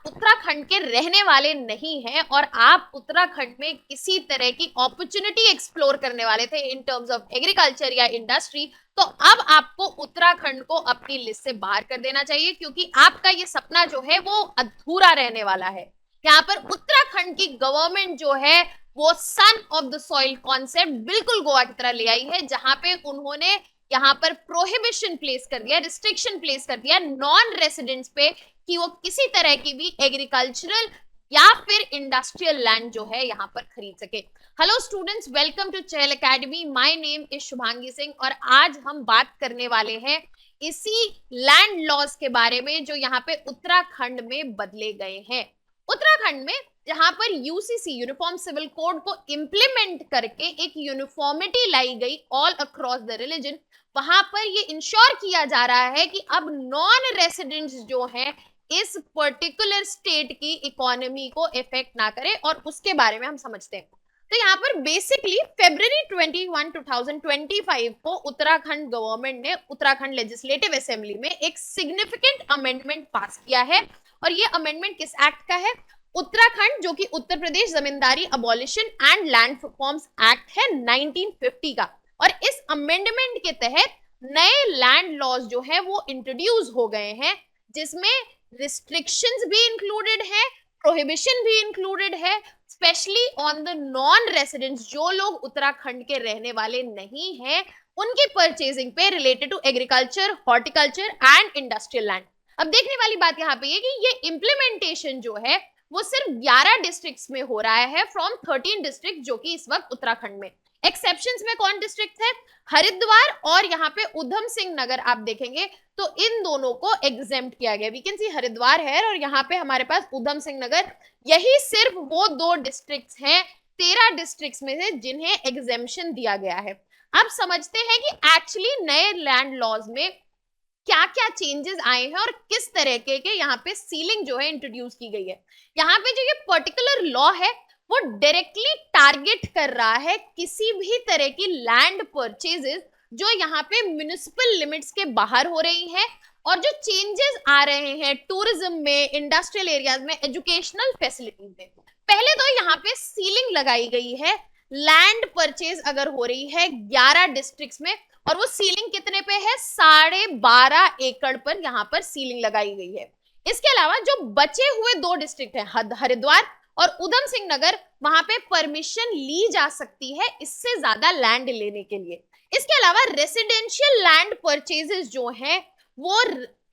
उत्तराखंड के रहने वाले नहीं हैं और आप उत्तराखंड में किसी तरह की अपॉर्चुनिटी एक्सप्लोर करने वाले थे इन टर्म्स ऑफ एग्रीकल्चर या इंडस्ट्री, तो अब आपको उत्तराखंड को अपनी लिस्ट से बाहर कर देना चाहिए, क्योंकि आपका ये सपना जो है वो अधूरा रहने वाला है। यहाँ पर उत्तराखंड की गवर्नमेंट जो है वो son of the soil concept बिल्कुल गोवा की तरह ले आई है, जहां पे उन्होंने यहाँ पर प्रोहिबिशन प्लेस कर दिया, रिस्ट्रिक्शन प्लेस कर दिया नॉन रेसिडेंट्स पे कि वो किसी तरह की भी एग्रीकल्चरल या फिर इंडस्ट्रियल लैंड जो है यहाँ पर खरीद सके। Hello students, welcome to Chahal academy. My name is Shubhangi Singh और आज हम बात करने वाले हैं इसी लैंड लॉज के बारे में जो यहाँ पे उत्तराखंड में बदले गए हैं। उत्तराखंड में जहां पर यूसीसी यूनिफॉर्म सिविल कोड को इंप्लीमेंट करके एक यूनिफॉर्मिटी लाई गई ऑल अक्रॉस द रिलीजन, वहां पर ये इंश्योर किया जा रहा है कि अब नॉन रेसिडेंट्स जो हैं इस पर्टिकुलर स्टेट की इकोनॉमी को इफेक्ट ना करे, और उसके बारे में हम समझते हैं। तो यहाँ पर बेसिकली February 21, 2025 को उत्तराखंड गवर्नमेंट ने उत्तराखंड लेजिस्लेटिव असेंबली में एक सिग्निफिकेंट अमेंडमेंट पास किया है, और ये अमेंडमेंट किस एक्ट का है? उत्तराखंड, जो कि उत्तर प्रदेश जमींदारी abolition and land reforms act है 1950 का, और इस अमेंडमेंट के तहत नए लैंड लॉज जो है वो इंट्रोड्यूस हो गए हैं, जिसमें रिस्ट्रिक्शंस भी इंक्लूडेड है, प्रोहिबिशन भी इंक्लूडेड है, specially on the non residents, जो लोग उत्तराखंड के रहने वाले नहीं हैं, उनकी परचेजिंग पे related to agriculture, horticulture and industrial land. अब देखने वाली बात यहाँ पे ये कि ये इम्प्लीमेंटेशन जो है वो सिर्फ 11 डिस्ट्रिक्ट्स में हो रहा है फ्रॉम 13 डिस्ट्रिक्ट जो कि इस वक्त उत्तराखंड में। एक्सेप्शंस में कौन डिस्ट्रिक्ट है? हरिद्वार और यहाँ पे उधम सिंह नगर। आप देखेंगे तो इन दोनों को एग्जेम्प्ट किया गया। वी कैन सी हरिद्वार है और यहाँ पे हमारे पास उधम सिंह नगर। यही सिर्फ वो 2 डिस्ट्रिक्ट्स हैं 13 डिस्ट्रिक्ट्स में से जिन्हें एग्जेम्पशन दिया गया है। अब समझते हैं कि एक्चुअली नए लैंड लॉज में क्या क्या चेंजेस आए हैं और किस तरह के यहाँ पे सीलिंग जो है इंट्रोड्यूस की गई है। यहाँ पे जो ये पर्टिकुलर लॉ है वो डायरेक्टली टारगेट कर रहा है किसी भी तरह की लैंड परचेजेस जो यहाँ पे म्युनिसिपल लिमिट्स के बाहर हो रही है, और जो चेंजेस आ रहे हैं टूरिज्म में, इंडस्ट्रियल एरियाज में, एजुकेशनल फैसिलिटीज में। पहले तो यहाँ पे सीलिंग लगाई गई है, लैंड परचेज अगर हो रही है 11 डिस्ट्रिक्ट्स में, और वो सीलिंग कितने पे है? 12.5 एकड़ पर यहाँ पर सीलिंग लगाई गई है। इसके अलावा जो बचे हुए 2 डिस्ट्रिक्ट हैं हरिद्वार और उधम सिंह नगर, वहां पे परमिशन ली जा सकती है इससे ज्यादा लैंड लेने के लिए। इसके अलावा रेसिडेंशियल लैंड परचेजेस जो हैं वो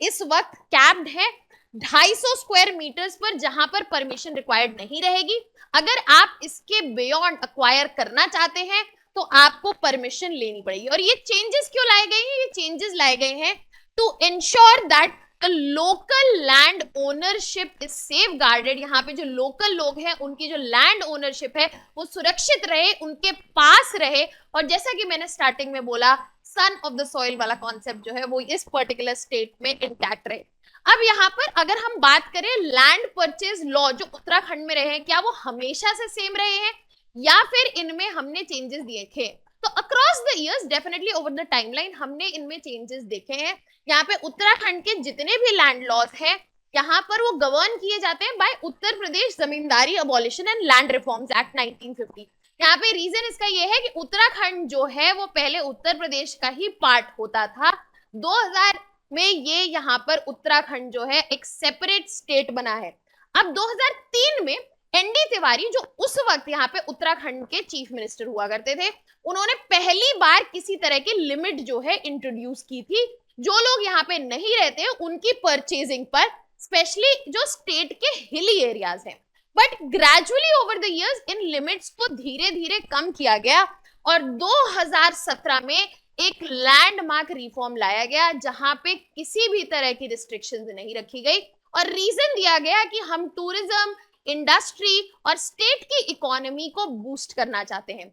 इस वक्त कैप्ड है 250 स्क्वायर मीटर्स पर, जहां पर परमिशन रिक्वायर्ड नहीं रहेगी। अगर आप इसके बियॉन्ड अक्वायर करना चाहते हैं तो आपको परमिशन लेनी पड़ेगी। और ये चेंजेस क्यों लाए गए हैं? ये चेंजेस लाए गए हैं to ensure that the local land ownership is safeguarded. यहाँ पे जो लोकल लोग हैं उनकी जो लैंड ओनरशिप है वो सुरक्षित रहे, उनके पास रहे, और जैसा कि मैंने स्टार्टिंग में बोला, सन ऑफ द सॉइल वाला कॉन्सेप्ट जो है वो इस पर्टिकुलर स्टेट में इंटैक्ट रहे। अब यहाँ पर अगर हम बात करें लैंड परचेज लॉ जो उत्तराखंड में रहे हैं, क्या वो हमेशा से सेम रहे हैं या फिर इनमें हमने चेंजेस दिए थे? तो across the years definitely over the timeline हमने इनमें चेंजेस देखे हैं। यहाँ पे उत्तराखंड के जितने भी लैंड लॉज हैं यहाँ पर वो गवर्न किए जाते हैं by Uttar Pradesh zamindari abolition and land reforms act 1950। यहाँ पे रीजन इसका ये है कि उत्तराखंड जो है वो पहले उत्तर प्रदेश का ही पार्ट होता था। 2000 में ये यहाँ पर उत्तराखंड जो है एक सेपरेट स्टेट बना है। अब 2003 में एनडी तिवारी जो उस वक्त यहाँ पे उत्तराखंड के चीफ मिनिस्टर हुआ करते थे, उन्होंने पहली बार किसी तरह की लिमिट जो है इंट्रोड्यूस की थी जो लोग यहाँ पे नहीं रहते उनकी परचेजिंग पर, स्पेशली जो स्टेट के हिली एरियाज हैं। But gradually over the years in limits को धीरे धीरे कम किया गया और 2017 में एक लैंडमार्क रिफॉर्म लाया गया जहां पे किसी भी तरह की रिस्ट्रिक्शंस नहीं रखी गई, और रीजन दिया गया कि हम टूरिज्म, इंडस्ट्री और स्टेट की इकोनॉमी को बूस्ट करना चाहते हैं।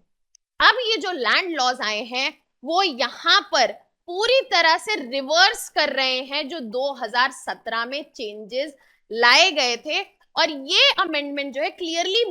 अब ये जो लैंड लॉज आए हैं वो यहाँ पर पूरी तरह से रिवर्स कर रहे हैं जो 2017 में चेंजेस लाए गए थे, और ये अमेंडमेंट जो है क्लियरली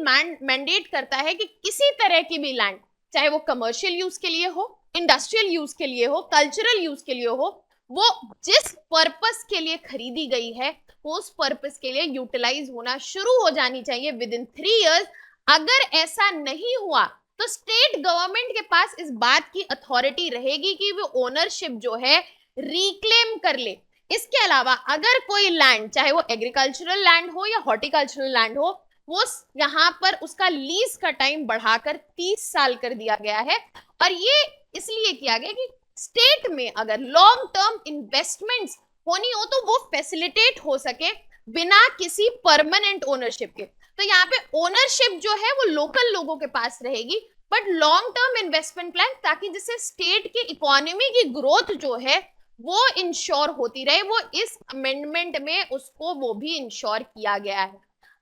मैंडेट करता है कि किसी तरह की भी लैंड, चाहे वो कमर्शियल यूज के लिए हो, इंडस्ट्रियल यूज के लिए हो, कल्चरल यूज के लिए हो, वो जिस पर्पस के लिए खरीदी गई है उस पर्पस के लिए यूटिलाइज होना शुरू हो जानी चाहिए विद इन 3 years। अगर ऐसा नहीं हुआ तो स्टेट गवर्नमेंट के पास इस बात की अथॉरिटी रहेगी कि वो ओनरशिप जो है रिक्लेम कर ले। इसके अलावा अगर कोई लैंड, चाहे वो एग्रीकल्चरल लैंड हो या हॉर्टिकल्चरल लैंड हो, वो यहाँ पर उसका लीज का टाइम बढ़ाकर 30 साल कर दिया गया है। और ये इसलिए किया गया कि स्टेट में अगर लॉन्ग टर्म इन्वेस्टमेंट्स होनी हो तो वो फैसिलिटेट हो सके बिना किसी परमानेंट ओनरशिप के। तो यहाँ पे ओनरशिप जो है वो लोकल लोगों के पास रहेगी, but long term investment plan, ताकि जिससे स्टेट की इकोनॉमी की ग्रोथ जो है वो इंश्योर होती रहे, वो इस अमेंडमेंट में उसको वो भी इंश्योर किया गया है।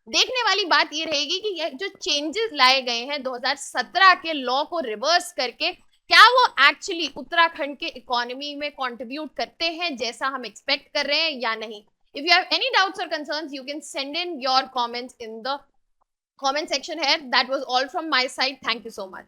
देखने वाली बात ये रहेगी कि ये जो चेंजेस लाए गए हैं 2017 के लॉ को रिवर्स करके, क्या वो एक्चुअली उत्तराखंड के इकोनॉमी में कंट्रीब्यूट करते हैं जैसा हम एक्सपेक्ट कर रहे हैं या नहीं। If you have any doubts or concerns, you can send in your comments in the comment section here. That was all from my side. Thank you so much.